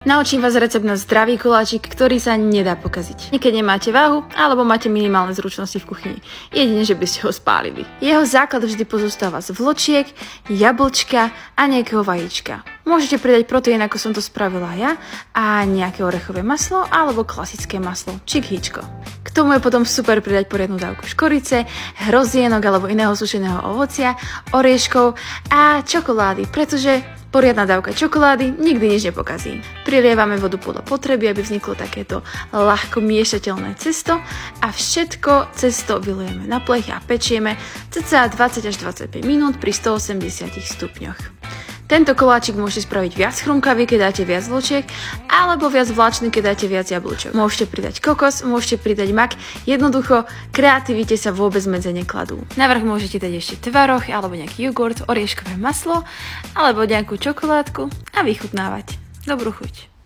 Naučím vás recept na zdravý koláčik, ktorý sa nedá pokaziť. Niekedy nemáte váhu, alebo máte minimálne zručnosti v kuchyni. Jedine, že by ste ho spálili. Jeho základ vždy pozostáva z vločiek, jablčka a nejakého vajíčka. Môžete pridať proteín, ako som to spravila ja, a nejaké orechové maslo alebo klasické maslo, či kýčko. K tomu je potom super pridať poriadnu dávku škorice, hrozienok alebo iného sušeného ovocia, orieškov a čokolády, pretože poriadna dávka čokolády nikdy nič nepokazí. Prilievame vodu podľa potreby, aby vzniklo takéto ľahko miešateľné cesto a všetko cesto vylejeme na plech a pečieme cca 20 až 25 minút pri 180 stupňoch. Tento koláčik môžete spraviť viac chrumkavý, keď dáte viac vločiek, alebo viac vláčny, keď dáte viac jablčok. Môžete pridať kokos, môžete pridať mak, jednoducho kreativite sa vôbec medze nekladú. Navrch môžete dať ešte tvaroh, alebo nejaký jogurt, orieškové maslo, alebo nejakú čokoládku a vychutnávať. Dobrú chuť.